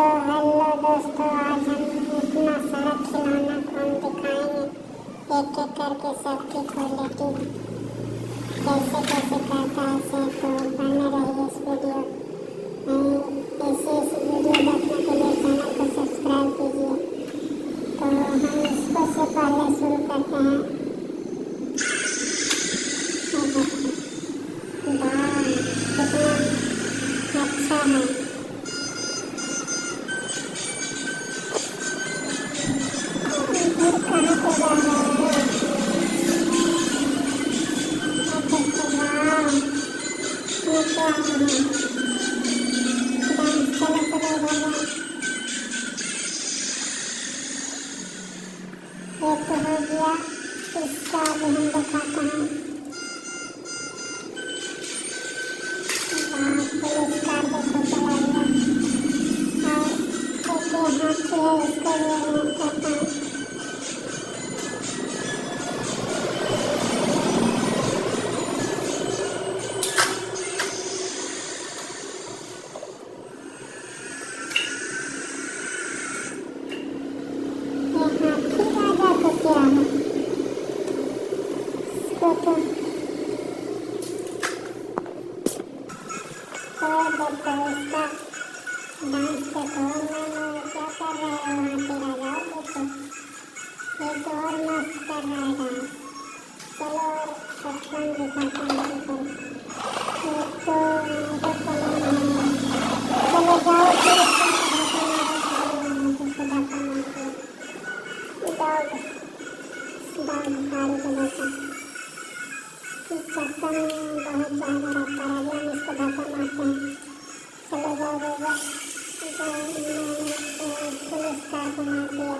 तो हेलो दोस्तों, आज हम इतना सारा खिलौना फोन दिखाएंगे। एक एक करके सबकी क्वालिटी कैसे कैसे करता है से, तो बने रहिए इस वीडियो में। ऐसे वीडियो देखने के लिए चैनल को सब्सक्राइब कीजिए। तो हम इसको से पहले शुरू करते हैं। वाह, कितना अच्छा है। कहाँ पे जा रहा है? देखो, वाह, ये क्या है? डांस, चलो चलो इधर जाओ। ये तो हो गया, इसका भी हम दिखाते हैं। वाह, पुलिस कार देखो चला गया। और एक हाथी है, इसको भी हम करते हैं। क्या है इसको तो देखो, इसका डांस देखो। मैं क्या कर रहे हो हाथी राजा? देखो, ये तो और मस्त कर रहा है डांस। चलो और पटकन दिखाते हैं। ये तो मेरे को नहीं है। चलो जाओ फिर इसको धक्का मारते हैं। गाड़ी को देखो, इस चक्कर में बहुत ज़्यादा रहता है। अभी हम इसको धक्का मारते हैं। चलो जाओ भैया, पुलिस कार को मार दिया।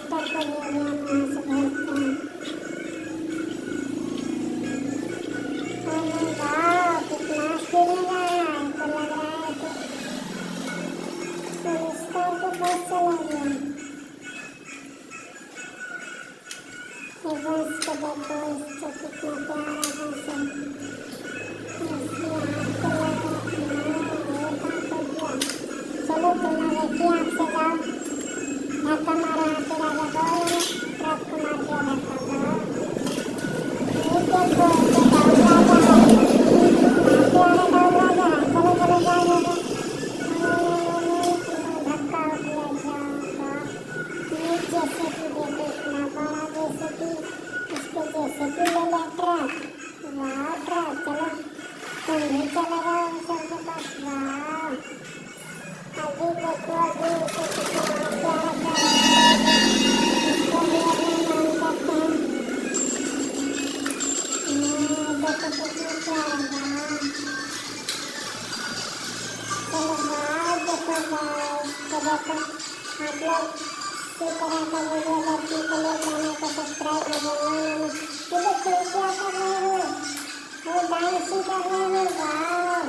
ट्रैक्टर को भी अभी हम यहाँ से भेजते हैं। अरे वाह, कितना स्पीड में जा रहा है। तो लग रहा है कि पुलिस कार को बस चला गया। बस को देखो, इसको कितना प्यारा बस है। इसके हाथ को लगा, चलो तुम देखिए, आपसे जाओ। धक्का मारा हाथी राजा को, ट्रक को मार दिया धक्का। ये देखो, डाउन राजा है, डाउन राजा है। चलो चलो जाओ, धक्का हो गया। जैसे कि देखो, इतना बड़ा जैसे कि इसको जैसे कि ले ले ट्रक। वाह ट्रक, चलो तुम भी चले जाओ सबके पास। वाह, अभी देखो, अभी इसे कितना प्यारा प्यारा इसको भी अभी नाम करते हैं। देखो कितना प्यारा। वाह, चलो वाह, देखो वाह, इसको देखो। आप लोग इस तरह का वीडियो देखने के लिए चैनल को सब्सक्राइब कीजिए। ये देखिए क्या कर रहे हो, वो डांसिंग कर रहे हो। वाह,